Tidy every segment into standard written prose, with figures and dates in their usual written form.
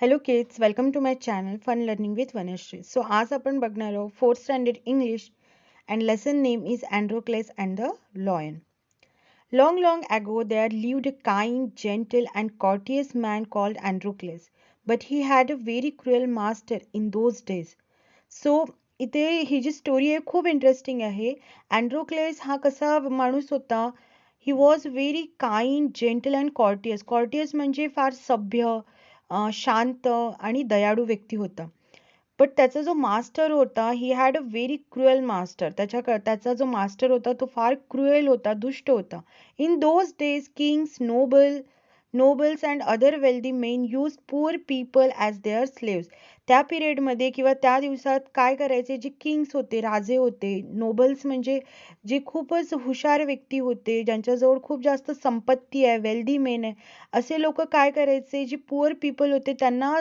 Hello kids, welcome to my channel fun learning with Vanashree. So आज आपण बघणार आहोत fourth standard English and lesson name is Androcles and the lion. Long, long ago there lived a kind, gentle and courteous man called Androcles, but he had a very cruel master in those days. So इथे ही जी story आहे खूप interesting आहे. अँड्रोक्लेस हा कसा माणूस होता? He was very kind, gentle and courteous. Courteous म्हणजे फार सभ्य, शांत आणि दयाळू व्यक्ती होता. बट त्याचा जो मास्टर होता, he had a very cruel master. त्याचा जो मास्टर होता तो फार क्रुएल होता, दुष्ट होता. In those days Kings, nobles and other wealthy men used poor people as their slaves. त्या पिरियडमध्ये किंवा त्या दिवसात काय करायचे, जे किंग्स होते, राजे होते, नोबल्स म्हणजे जे खूपच हुशार व्यक्ती होते, ज्यांच्याजवळ खूप जास्त संपत्ती आहे, वेल्दी मेन आहे, असे लोक काय करायचे, जे पुअर पीपल होते त्यांना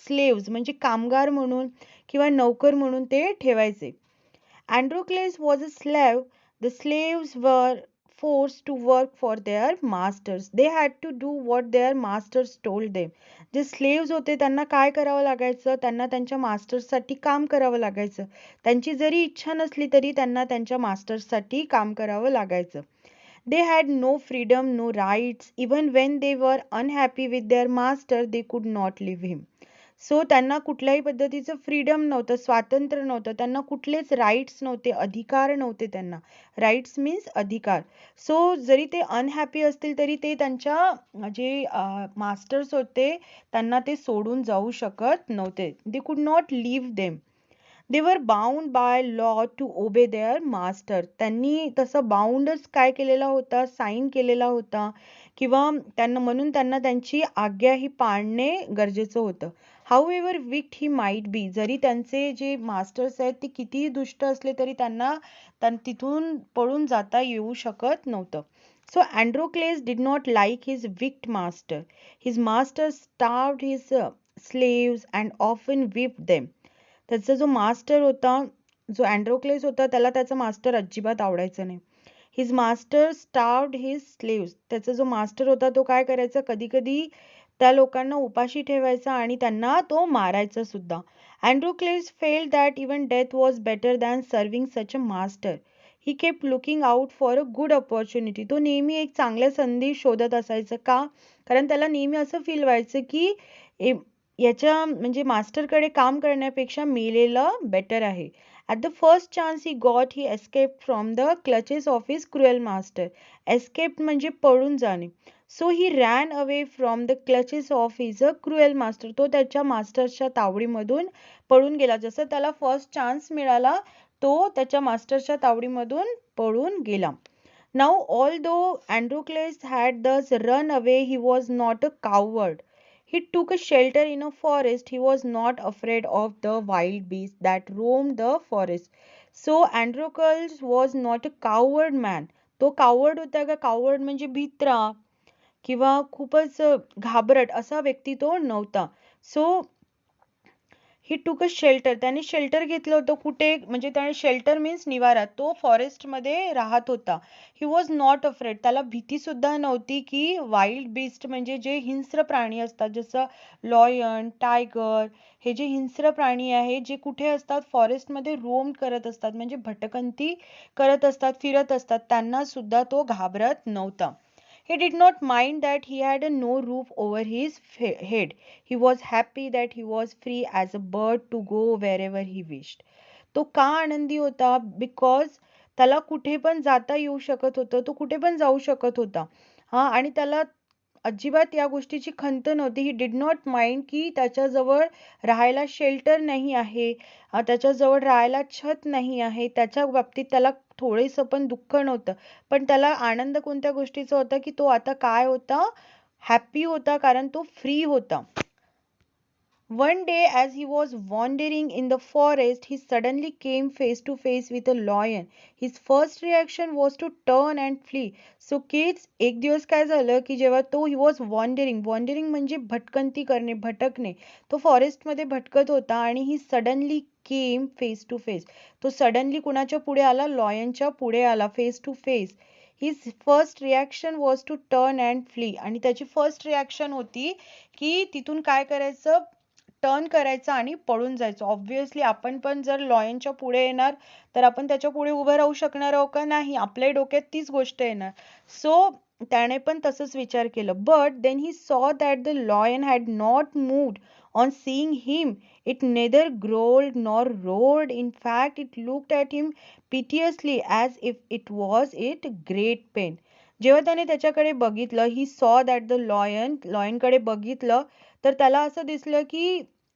स्लेव्स म्हणजे कामगार म्हणून किंवा नौकर म्हणून ते ठेवायचे. Androcles was a slave. The slaves were forced to work for their masters. They had to do what their masters told them. जे स्लेव्स होते त्यांना काय करावं लागायचं? त्यांना त्यांच्या मास्टर्ससाठी काम करावं लागायचं. त्यांची जरी इच्छा नसली तरी त्यांना त्यांच्या मास्टर्ससाठी काम करावं लागायचं. They had no freedom, no rights. Even when they were unhappy with their master, they could not leave him. So त्यांना कुठल्याही पद्धतीचं फ्रीडम नव्हतं, स्वातंत्र्य नव्हतं, त्यांना कुठलेच राईट्स नव्हते, अधिकार नव्हते त्यांना. राईट्स मीन्स अधिकार. सो जरी ते अनहॅपी असतील तरी ते त्यांच्या जे मास्टर्स होते त्यांना ते सोडून जाऊ शकत नव्हते. They could not leave them. They were bound by law to obey their master. त्यांनी तसं बाउंडच काय केलेला होता, साईन केलेला होता किंवा म्हणून त्यांना त्यांची आज्ञा ही पाळणे गरजेचं होतं. However wicked he might be, जरी त्यांचे जे मास्टर्स आहेत ते कितीही दुष्ट असले तरी त्यांना तिथून पळून जाता येऊ शकत नव्हतं. So Androcles did not like his wicked master. His master starved his slaves and often whipped them. त्याचा जो मास्टर होता, जो अँड्रोक्लेस होता, त्याला त्याचा मास्टर अजिबात आवडायचं नाही. His master starved his slaves. त्याचा जो मास्टर होता तो काय करायचा, कधी कधी त्या लोकांना उपाशी ठेवायचा आणि त्यांना तो मारायचा सुद्धा. Androcles felt that even death was better than serving such a master. He kept looking out for a good opportunity. तो नेहमी एक चांगल्या संधी शोधत असायचं. का? कारण त्याला नेहमी असं फील व्हायचं की याच्या म्हणजे मास्टरकडे काम करण्यापेक्षा मेलेलं बेटर आहे. At the first chance he got he escape from the clutches of his cruel master. Escape म्हणजे पळून जाणे. So he ran away from the clutches of his a cruel master. तो त्याच्या मास्टरच्या तावडीमधून पळून गेला. जसं त्याला फर्स्ट चान्स मिळाला तो त्याच्या मास्टरच्या तावडीमधून पळून गेला. Now, although Androcles had thus run away, he was not a coward. He took a shelter in a forest. He was not afraid of the wild beasts that roamed the forest. So Androcles was not a coward man. तो coward होता का? coward म्हणजे भित्रा किंवा खूपच घाबरट असा व्यक्ती तो नव्हता. सो ही टूक अ शेल्टर. त्याने शेल्टर घेतलं होतं. कुठे? म्हणजे त्याने शेल्टर मीन्स निवारा. तो फॉरेस्टमध्ये राहत होता. He was not afraid. त्याला भीती सुद्धा नव्हती की वाईल्ड बीस्ट म्हणजे जे हिंस्र प्राणी असतात, जसं लॉयन, टायगर, हे जे हिंस्र प्राणी आहे जे कुठे असतात, फॉरेस्टमध्ये रोम करत असतात, म्हणजे भटकंती करत असतात, फिरत असतात, त्यांना सुद्धा तो घाबरत नव्हता. He did not mind that he had no roof over his head. He was happy that he was free as a bird to go wherever he wished. तो का आनंदी होता? बिकॉज त्याला कुठे पण जाता येऊ शकत होतं, तो कुठे पण जाऊ शकत होता. हा, आणि त्याला अजिबात या गोष्टीची खंत नव्हती. ही डिड नॉट माइंड की त्याच्याजवळ राहायला शेल्टर नाही आहे, त्याच्याजवळ राहायला छत नाही आहे. त्याच्या बाबतीत त्याला थोडेसं पण दुःख नव्हतं. पण त्याला आनंद कोणत्या गोष्टीचा होता की तो आता काय होता? हॅपी होता, कारण तो फ्री होता. One day, as he was wandering in the forest, he suddenly came face to face with a lion. His first reaction was to turn and flee. So kids, एक दिवस काय झालं की जेव्हा तो he was wandering म्हणजे भटकंती करणे, भटकणे. तो फॉरेस्टमध्ये भटकत होता आणि he suddenly came face to face. तो सडनली कुणाच्या पुढे आला? लॉयनच्या पुढे आला, face to face. His first reaction was to turn and flee. आणि त्याची फर्स्ट रिॲक्शन होती की तिथून काय करायचं? टर्न करायचा आणि पळून जायचं. ऑब्व्हियसली आपण पण जर लॉयनच्या पुढे येणार तर आपण त्याच्या पुढे उभं राहू शकणार आहोत का? नाही. आपल्या डोक्यात तीच गोष्ट येणार. सो त्याने पण तसंच विचार केलं. But then he saw that the lion had not moved on seeing him. It neither growled nor roared. In fact, it looked at him piteously as if it was it great pain. जेव्हा त्याने त्याच्याकडे बघितलं, ही saw that the लॉयनकडे बघितलं, तर त्याला असं दिसलं की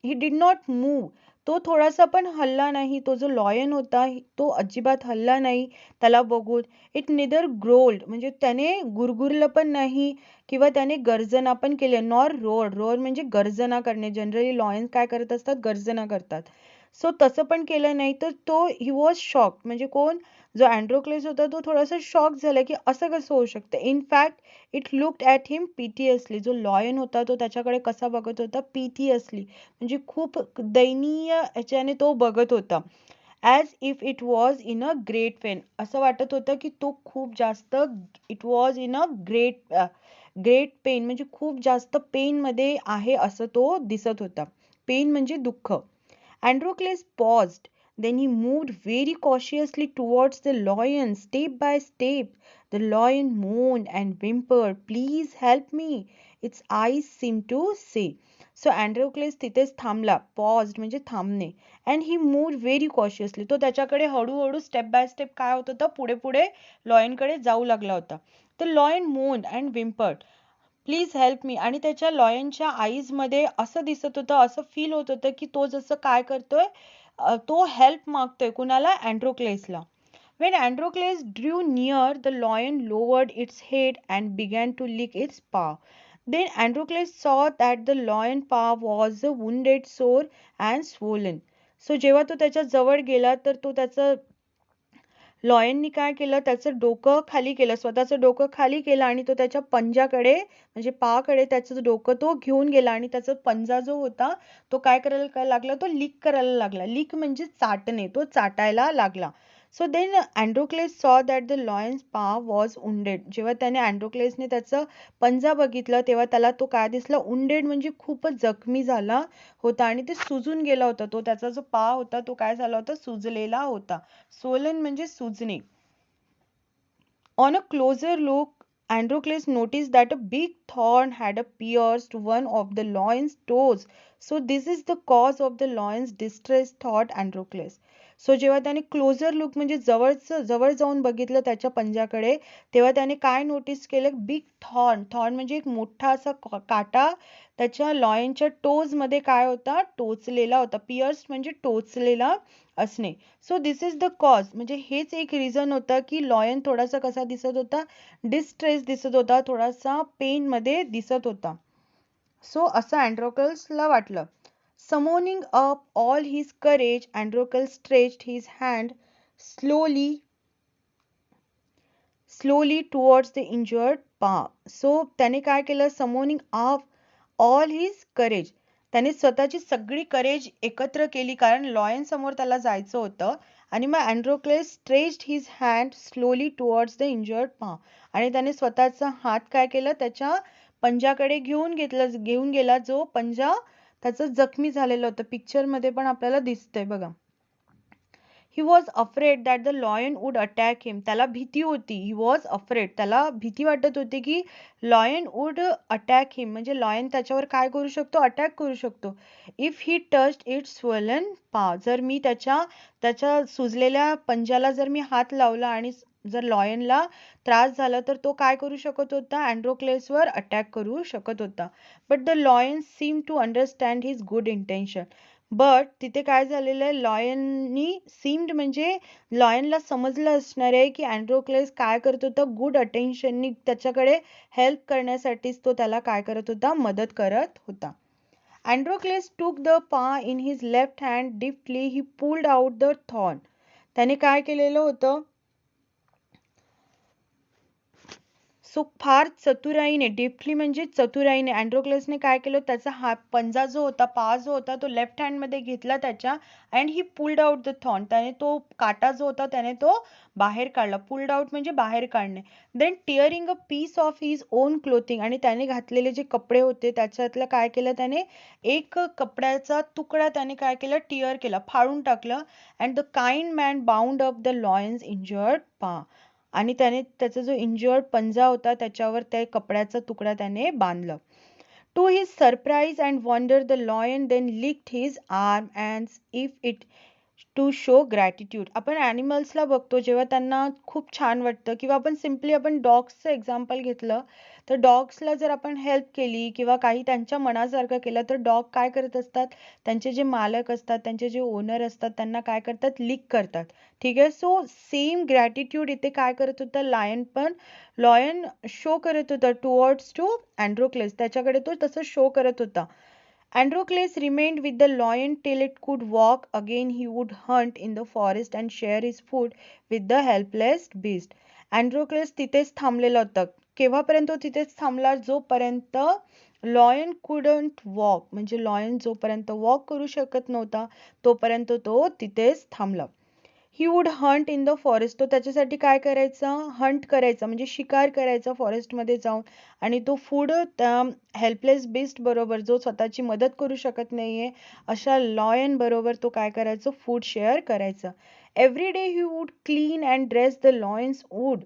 ही डिड नॉट मूव्ह. तो थोडासा पण हलला नाही. तो जो लॉयन होता तो अजिबात हलला नाही त्याला बघून. इट निदर ग्रोल्ड म्हणजे त्याने गुरगुरलं पण नाही किंवा त्याने गर्जना पण केली. Nor row or. रोअर म्हणजे गर्जना करणे. जनरली लॉयन्स काय करत असतात? गर्जना करतात. सो तसं पण केलं नाही. तर तो ही वॉज शॉक. म्हणजे कोण? जो अँड्रोक्लेस होता तो थोडासा शॉक झाला की असं कसं होऊ शकतं. In fact it looked at him piteously. जो लॉयन होता तो त्याच्याकडे कसा बघत होता? पिटियसली म्हणजे खूप दयनीय ह्याच्याने तो बघत होता. As if it was in a great pen. असं वाटत होतं की तो खूप जास्त it was in a great pen म्हणजे खूप जास्त पेनमध्ये आहे असं तो दिसत होता. पेन म्हणजे दुःख. Androcles paused. Then he moved very cautiously towards the lion, step by step. The lion moaned and whimpered, "Please help me," its eyes seemed to say. So Androcles तिथेच थांबला. Paused म्हणजे थांबणे. And he moved very cautiously. तो त्याच्याकडे हळूहळू step by step काय होत होता? पुढे पुढे लॉयनकडे जाऊ लागला होता. The lion moaned and whimpered. Please help me. आणि त्याच्या लॉयनच्या आईज मध्ये असं दिसत होतं, असं फील होत होतं की तो जसं काय करतोय, तो हेल्प मागतोय. कुणाला? अँड्रोक्लेसला. When Androcles drew near, the lion lowered its head and began to lick its paw. Then Androcles saw that the lion paw was wounded, sore and swollen. So जेव्हा तो त्याच्या जवळ गेला तर तो त्याचं लॉयननी काय केलं? त्याचं डोकं खाली केलं. स्वतःचं डोकं खाली केलं आणि तो त्याच्या पंजाकडे म्हणजे पायाकडे त्याचं डोकं तो घेऊन गेला आणि त्याचा पंजा जो होता तो काय करायला लागला? तो लिक करायला लागला. लिक म्हणजे चाटणे. तो चाटायला लागला. सो देन अँड्रोक्लेस सॉ दॅट द लॉयन्स पॉ वॉज वुंडेड. जेव्हा त्याने अँड्रोक्लेसने त्याचं पंजा बघितलं तेव्हा त्याला तो काय दिसला? वुंडेड म्हणजे खूपच जखमी झाला होता आणि ते सुजून गेला होता. तो त्याचा जो पाय होता तो काय झाला होता? सुजलेला होता. Swollen म्हणजे सुजणे. On a closer look, Androcles noticed that a big thorn had pierced one of the lion's toes. So this is the cause of the lion's distress, thought Androcles. So जेव्हा त्याने क्लोजर लुक म्हणजे जवळ जाऊन बघितलं त्याच्या पंजाकडे तेव्हा त्याने काय नोटीस केलं? Big thorn. थॉर्न म्हणजे एक मोठा असा काटा त्याच्या लॉयनच्या टोज मध्ये काय होता? टोचलेला होता. पियर्स म्हणजे टोचलेला असणे. So this is the cause म्हणजे हेच एक रिझन होतं की लॉयन थोडासा कसा दिसत होता? डिस्ट्रेस दिसत होता. थोडासा पेन मध्ये दिसत होता. सो असं अँड्रोकल्सला वाटलं. Summoning up all his courage, Androcles stretched his hand slowly towards the injured paw. So त्याने काय केलं? Summoning up all his courage. त्याने स्वतःची सगळी करेज एकत्र केली कारण लॉयन समोर त्याला जायचं होतं आणि मग अँड्रोक्लेस stretched his hand slowly towards the injured paw. आणि त्याने स्वतःचा हात काय केलं? त्याच्या पंजाकडे घेऊन गेला जो पंजा त्याचं जखमी झालेलं होतं. पिक्चर मध्ये पण आपल्याला दिसतंय बघा. He was afraid that the lion would attack him. त्याला भीती होती. He was afraid. त्याला भीती वाटत होती की lion would attack him. म्हणजे lion त्याच्यावर काय करू शकतो? अटॅक करू शकतो. If he touched its swollen paw. जर मी त्याच्या सुजलेल्या पंजाला जर मी हात लावला आणि जर लॉयनला त्रास झाला तर तो काय करू शकत होता? अँड्रोक्लेसवर अटॅक करू शकत होता. But the lion seem to understand his good intention. But तिथे काय झालेलं आहे? लॉयननी सीम्ड म्हणजे लॉयनला समजलं असणार आहे की अँड्रोक्लेस काय करत होता? गुड अटेन्शननी त्याच्याकडे हेल्प करण्यासाठीच तो त्याला काय करत होता? मदत करत होता. अँड्रोक्लेस took the paw in his left hand deftly he pulled out the thorn. त्याने काय केलेलं होतं? सो फार चतुराईने, डेफ्टली म्हणजे चतुराईने अँड्रोक्लसने काय केलं, त्याचा हात पंजा जो होता, पा जो होता तो लेफ्ट हँडमध्ये घेतला त्याच्या, and he pulled out the thorn, त्याने तो काटा जो होता त्याने तो बाहेर काढला. पुल्ड आउट म्हणजे बाहेर काढणे. Then tearing a piece of his own clothing, आणि त्याने घातलेले जे कपडे होते त्याच्यातलं काय केलं, त्याने एक कपड्याचा तुकडा त्याने काय केलं, टिअर केला, फाडून टाकलं. And the kind man bound up the Lions injured पा, आणि त्याने त्याचा जो इंजर्ड पंजा होता त्याच्यावर त्या कपड्याचा तुकडा त्याने बांधला. To his surprise and wonder the lion then licked his arm and if it to show gratitude. आपण ॲनिमल्सला बघतो जेव्हा त्यांना खूप छान वाटतं, किंवा आपण सिम्पली आपण डॉग्सचं एक्झाम्पल घेतलं तर डॉग्सला जर आपण हेल्प केली किंवा काही त्यांच्या मनासारखं केलं तर डॉग काय करत असतात, त्यांचे जे मालक असतात, त्यांचे जे ओनर असतात त्यांना काय करतात, लिक करतात. ठीक आहे. सो सेम ग्रॅटिट्यूड इथे काय करत होतं, लॉयन शो करत होता टुवर्ड्स टू अँड्रोक्लेस, त्याच्याकडे तो तसं शो करत होता. Androcles remained with the lion till it could walk again. He would hunt in the forest and share his food with the helpless beast. Androcles तिथेच थांबलेला होता. केव्हापर्यंत तो तिथेच थांबला, जोपर्यंत लॉयन कुडंट वॉक, म्हणजे लॉयन जोपर्यंत वॉक करू शकत नव्हता तोपर्यंत तो तिथेच थांबला. He would Hunt in the forest, तो त्याच्यासाठी काय करायचा, हंट करायचा म्हणजे शिकार करायचा फॉरेस्टमध्ये जाऊन, आणि तो फूड त्या हेल्पलेस बिस्ट बरोबर, जो स्वतःची मदत करू शकत नाहीये अशा लॉयन बरोबर तो काय करायचं, फूड शेअर करायचा. Every day he would clean and dress the Lions ऊन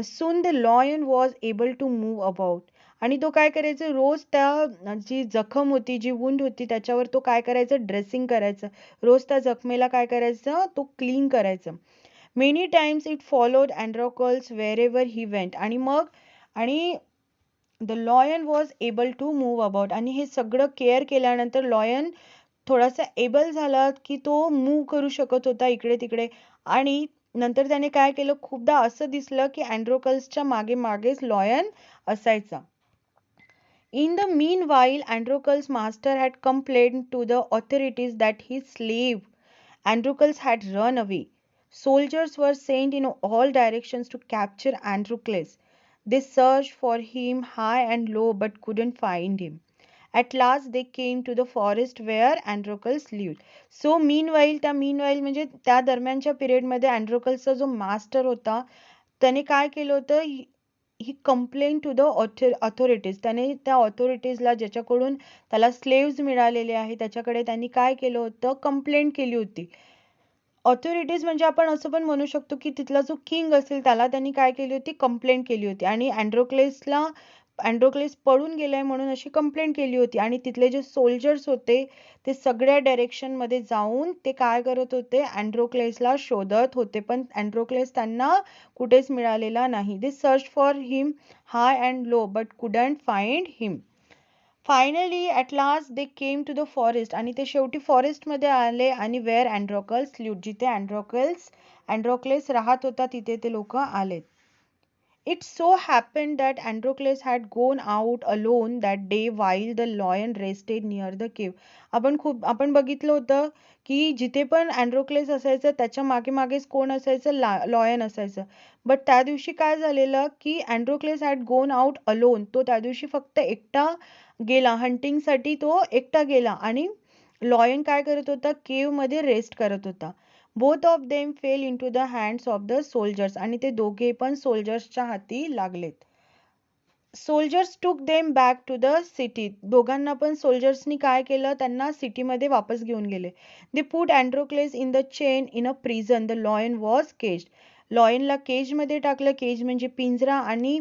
soon the lion was able to move about. आणि तो काय करायचा, रोज त्या जी जखम होती, जी वुंड होती त्याच्यावर तो काय करायचा, ड्रेसिंग करायचं, रोज त्या जखमेला काय करायचं, तो क्लीन करायचं. Many times it followed Androcles wherever he went, आणि the lion was able to move about, आणि हे सगळं केअर केल्यानंतर लॉयन थोडासा एबल झाला की तो मूव्ह करू शकत होता इकडे तिकडे. आणि नंतर त्याने काय केलं, खूपदा असं दिसलं की अँड्रोकल्सच्या मागे मागेच लॉयन असायचा. In the meanwhile, Androcles' master had complained to the authorities that his slave Androcles had run away. Soldiers were sent in all directions to capture Androcles. They searched for him high and low but couldn't find him. At last they came to the forest where Androcles lived. So meanwhile, meanwhile म्हणजे त्या दरम्यानच्या पिरियडमध्ये अँड्रोकल्सचा जो master होता त्याने काय केलं होतं, ही कंप्लेंट टू द ऑथॉरिटीज, त्याने त्या ऑथॉरिटीजला ज्याच्याकडून त्याला स्लेव्स मिळालेले आहे त्याच्याकडे त्यांनी काय केलं होतं, कंप्लेंट केली होती. ऑथॉरिटीज म्हणजे आपण असं पण म्हणू शकतो की तिथला जो किंग असेल त्याला त्यांनी काय केली होती, कंप्लेंट केली होती, आणि अँड्रोक्लेस पळून गेलाय म्हणून अशी कंप्लेंट केली होती. आणि तिथले जे सोल्जर्स होते ते सगळ्या डायरेक्शन मध्ये जाऊन ते काय करत होते, अँड्रोक्लेसला शोधत होते, पण अँड्रोक्लेस त्यांना कुठेच मिळालेला नाही. They search for him high and low but couldn't find him. Finally at last they came to the forest, आणि ते शेवटी फॉरेस्टमध्ये आले, आणि वेअर अँड्रोकल्स लिव्ड, जिथे अँड्रोक्लेस राहत होता तिथे ते लोक आलेत. It so happened that Androcles had gone out alone that day while the lion rested near the cave. आपण बघितलं होतं की जिथे पण अँड्रोक्लेस असायचं त्याच्या मागे मागेच कोण असायचं, लॉयन असायचं. बट त्या दिवशी काय झालेलं की अँड्रोक्लेस हॅड गोन आउट अलोन, तो त्या दिवशी फक्त एकटा गेला, हंटिंगसाठी तो एकटा गेला, आणि लॉयन काय करत होता, केव मध्ये रेस्ट करत होता. Both of them fell into the hands of the soldiers, आणि ते दोघे पण सोल्जर्सच्या हाती लागलेत. Soldiers took them back to the city, दोघांना पण सोल्जर्सनी काय केलं, त्यांना सिटीमध्ये वापस घेऊन गेले. They put Androcles in the chain in a prison, the lion was caged, लॉयनला केजमध्ये टाकलं, केज म्हणजे पिंजरा, आणि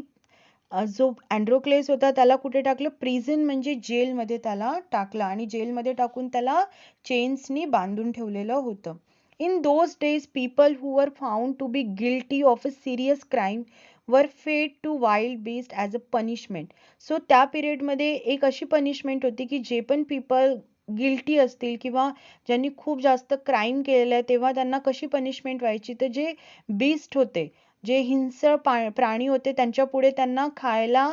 जो अँड्रोक्लेस होता त्याला कुठे टाकलं, प्रिझन म्हणजे जेलमध्ये त्याला टाकलं, आणि जेलमध्ये टाकून त्याला चेन्सनी बांधून ठेवलेलं होतं. In those days, people who were found to be guilty of a serious crime were fed to wild beasts as a punishment. So त्या पिरियडमध्ये एक अशी पनिशमेंट होती की जे पण पीपल गिल्टी असतील किंवा ज्यांनी खूप जास्त क्राईम केलेलं आहे तेव्हा त्यांना कशी पनिशमेंट व्हायची, तर जे बीस्ट होते, जे हिंस्र प्राणी होते त्यांच्या पुढे त्यांना खायला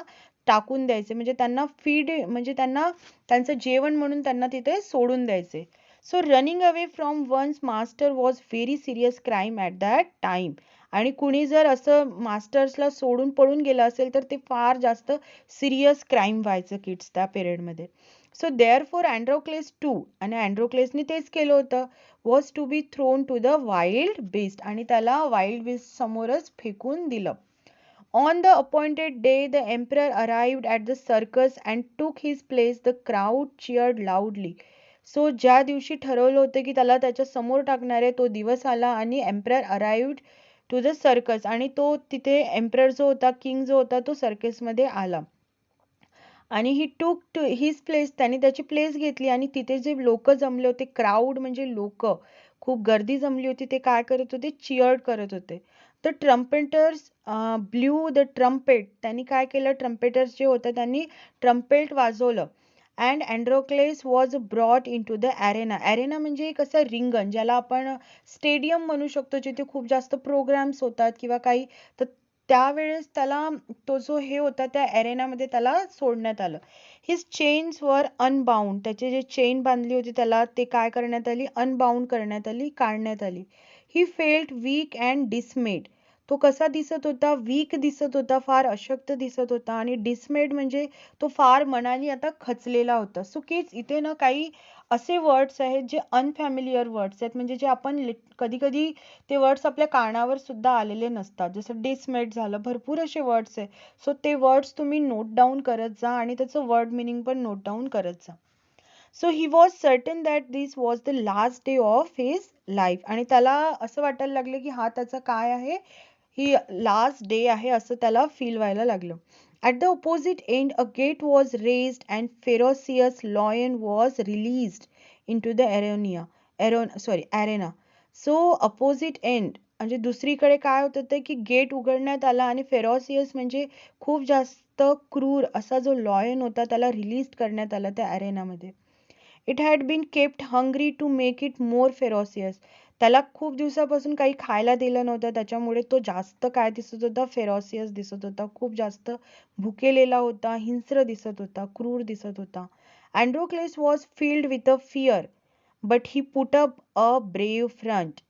टाकून द्यायचे, म्हणजे त्यांना फीड, म्हणजे त्यांना त्यांचं जेवण म्हणून त्यांना तिथे सोडून द्यायचे. So running away from one's master was very serious crime at that time. आणि कुणी जर असं मास्टर्सला सोडून पळून गेलं असेल तर ते फार जास्त सिरियस क्राईम व्हायचं किड्स त्या पिरियडमध्ये. So therefore Androcles to, आणि अँड्रोक्लेसने तेच केलं होतं, was to be thrown to the wild beast, आणि त्याला वाईल्ड बीस्ट समोरच फेकून दिलं. On the appointed day, the emperor arrived at the circus and took his place. The crowd cheered loudly. So ज्या दिवशी ठरवलं होतं की त्याला त्याच्या समोर टाकणार आहे तो दिवस आला आणि emperor arrived to the circus, आणि तो तिथे एम्परर जो होता, किंग जो होता, तो सर्कसमध्ये आला आणि ही टूक टू हिज प्लेस, त्याने त्याची प्लेस घेतली. आणि तिथे जे लोक जमले होते, क्राऊड म्हणजे लोक, खूप गर्दी जमली होती, ते काय करत होते, चिअर्ड करत होते. The trumpeters blew the trumpet, त्यांनी काय केलं, ट्रम्पेटर्स जे होते त्यांनी ट्रम्पेट वाजवलं. And Androcles was brought into the arena. Arena म्हणजे एक असं रिंगण, ज्याला आपण स्टेडियम म्हणू शकतो, जिथे खूप जास्त प्रोग्राम्स होतात किंवा काही. तर त्यावेळेस त्याला तो जो हे होता त्या अरेनामध्ये त्याला सोडण्यात आलं. हिज चेन्स वर अनबाउंड, त्याचे जे चेन बांधली होती त्याला ते काय करण्यात आली, अनबाउंड करण्यात आली, काढण्यात आली. He felt weak and dismayed. तो कसा दिसत होता, वीक दिसत होता, फार अशक्त दिसत होता, आणि डिसमेड म्हणजे तो फार मनाने आता खचलेला होता. सो किड्स, इथे ना काही असे वर्ड्स आहेत जे अनफॅमिलियर वर्ड्स आहेत, म्हणजे जे आपण कधी कधी ते वर्ड्स आपल्या कानावर सुद्धा आलेले नसतात. जसं डिसमेड झालं, भरपूर असे वर्ड्स आहे. सो ते वर्ड्स तुम्ही नोट डाऊन करत जा आणि त्याचं वर्ड मिनिंग पण नोट डाऊन करत जा. So he was certain that this was the last day of his life, आणि त्याला असं वाटायला लागलं की हा त्याचा काय आहे, ही लास्ट डे आहे असं त्याला फील व्हायला लागलं. At the opposite end, a gate was raised and ferocious lion was released into the arena. So opposite end म्हणजे दुसरीकडे काय होत होतं की गेट उघडण्यात आला आणि फेरोसियस म्हणजे खूप जास्त क्रूर असा जो लॉयन होता त्याला रिलीज करण्यात आला त्या अरेनामध्ये. It had been kept hungry to make it more ferocious. त्याला खूप दिवसापासून काही खायला दिलं नव्हतं, त्याच्यामुळे तो जास्त काय दिसत होता, फेरोसियस दिसत होता, खूप जास्त भुकेलेला होता, हिंस्र दिसत होता, क्रूर दिसत होता. Androcles was filled with a fear but he put up a brave front.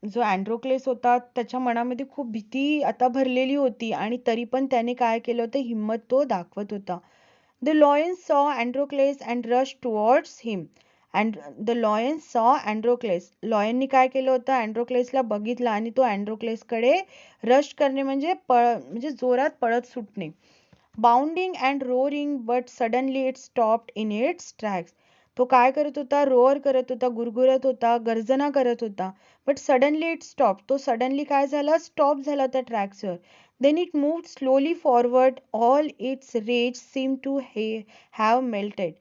जो अँड्रोक्लेस होता त्याच्या मनामध्ये खूप भीती आता भरलेली होती, आणि तरी पण त्याने काय केलं होतं, हिंमत तो दाखवत होता. The lion saw Androcles and rushed towards him. And the lion saw Androcles. लॉयननी काय केलं होतं, अँड्रोक्लेसला बघितलं आणि तो अँड्रोक्लेसकडे रश करणे म्हणजे जोरात पळत सुटणे. Bounding and roaring but suddenly it stopped in its tracks. तो काय करत होता, रोअर करत होता, गुरगुरत होता, गर्जना करत होता. बट सडनली इट स्टॉप, तो सडनली काय झाला, स्टॉप झाला त्या ट्रॅक्सवर. Then it moved slowly forward. All its rage seemed to have melted.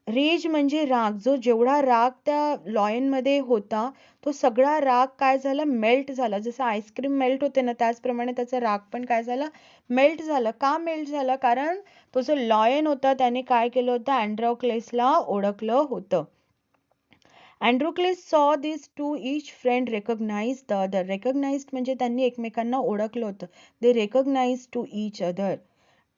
Rage म्हणजे राग, जो जेवढा राग त्या लॉयन मध्ये होता तो सगळा राग काय झाला, मेल्ट झाला. जसं आईस्क्रीम मेल्ट होते ना, त्याचप्रमाणे त्याचा राग पण काय झाला, मेल्ट झाला. का मेल्ट झाला, कारण तो जो लॉयन होता त्याने काय केलं होतं, अँड्रोक्लेसला ओळखलं होतं. Androcles saw these two, each friend recognized the other. Recognized म्हणजे त्यांनी एकमेकांना ओळखलं होतं. They recognized to each other.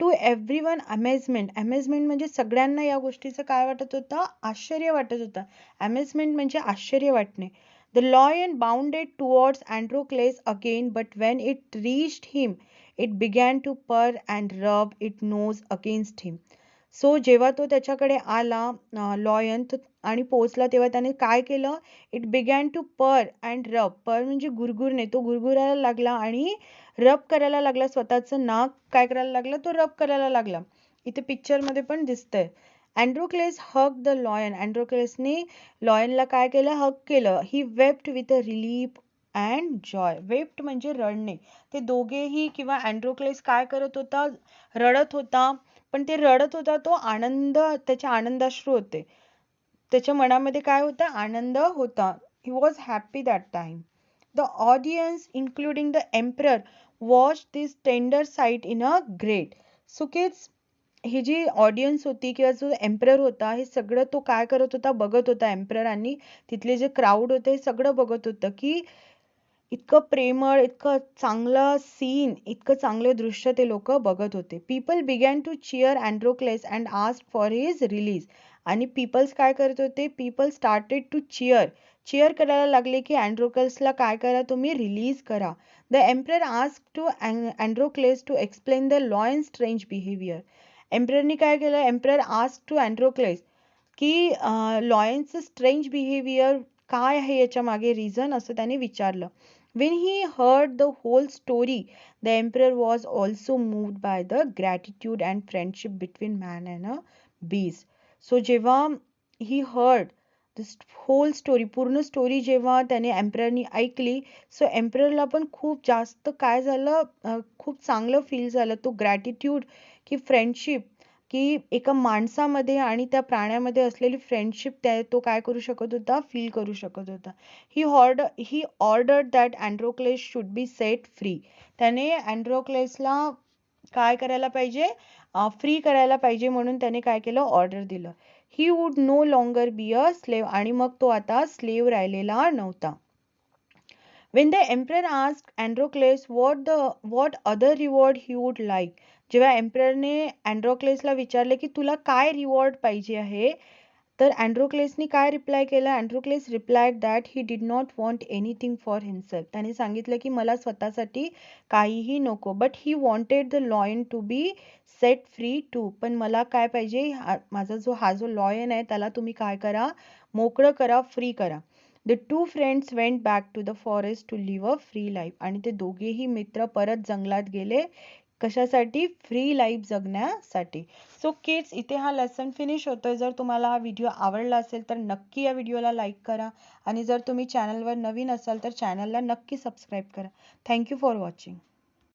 To everyone amazement. Amazement म्हणजे सगळ्यांना या गोष्टीचं काय वाटत होतं, आश्चर्य वाटत होतं. Amazement म्हणजे आश्चर्य वाटणे. The lion bounded towards Androcles again, but when it reached him, it began to purr and rub its nose against him. So जेव्हा तो त्याच्याकडे आला लॉयन आणि पोहोचला, तेव्हा त्याने काय केलं, it began to purr and rub. Purr म्हणजे गुरगुरणे, तो गुरगुरायला लागला आणि रब करायला लागला, स्वतःचं नाक काय करायला लागला, तो रब करायला लागला. इथे पिक्चर मध्ये पण दिसतंय. अँड्रोक्लेस हग द लॉयन. अँड्रोक्लेसने लॉयनला काय केलं, हग केलं. He wept with a relief and joy. Wept म्हणजे रडणे. ते दोघेही किंवा अँड्रोक्लेस काय करत होता, रडत होता, पण ते रडत होता तो आनंद, त्याचे आनंदाश्रू होते. त्याच्या मनामध्ये काय होता, आनंद होता. He was happy that time. The audience including the emperor watch this tender sight in a great. So kids, ही जी ऑडियन्स होती किंवा जो एम्परर होता, हे सगळं तो काय करत होता, बघत होता. एम्परर आणि तिथले जे क्राऊड होते हे सगळं बघत होतं की इतकं प्रेमळ, इतकं चांगलं सीन, इतकं चांगलं दृश्य ते लोक बघत होते. People began to cheer Androcles and asked for his release. आणि पीपल्स काय करत होते, पीपल स्टार्टेड टू चिअर करायला लागले की अँड्रोकल्सला काय करा, तुम्ही रिलीज करा. The emperor ask to Androcles to explain the law and strange behaviour. एम्पररनी काय केलं, एम्परर आस्क टू अँड्रोक्लेस की लॉयन्सचं स्ट्रेंज बिहेवियर काय आहे याच्या मागे रिझन, असं त्याने विचारलं. When he heard the whole story, the emperor was also moved by the gratitude and friendship between man and a beast. So जेव्हा he heard this whole story, पूर्ण स्टोरी जेव्हा त्याने एम्पररनी ऐकली, सो एम्पररला पण खूप जास्त काय झालं, खूप चांगलं फील झालं. तो ग्रॅटिट्यूड की फ्रेंडशिप, की एका माणसामध्ये आणि त्या प्राण्यामध्ये असलेली फ्रेंडशिप तो काय करू शकत होता, फील करू शकत होता. He ordered that Androcles should be set free. त्याने अँड्रोक्लेसला काय करायला पाहिजे, फ्री करायला पाहिजे, म्हणून त्याने काय केलं, ऑर्डर दिलं. He would know longer be a slave. आणि मग तो आता स्लेव राहिलेला नव्हता. When the emperor asked Androcles what other reward he would like, जेव्हा एम्पररने अँड्रोक्लेसला विचारले की तुला काय रिवॉर्ड पाहिजे आहे, तर अँड्रोक्लेसनी काय रिप्लाय केलं, Androcles replied that he did not want anything for himself. त्याने सांगितलं की मला स्वतःसाठी काहीही नको, but he wanted the lion to be set free too. पण मला काय पाहिजे, माझा जो लॉयन आहे त्याला तुम्ही काय करा, मोकळं करा, फ्री करा. The two friends went back to the forest to live a free life. आणि ते दोघेही मित्र परत जंगलात गेले, कशासाठी, फ्री लाईफ जगण्यासाठी. सो किड्स, इथे हा लेसन फिनिश होतोय. जर तुम्हाला हा व्हिडिओ आवडला असेल तर नक्की या व्हिडिओला लाईक करा, आणि जर तुम्ही चॅनलवर नवीन असाल तर चॅनलला नक्की सबस्क्राईब करा. Thank you for watching.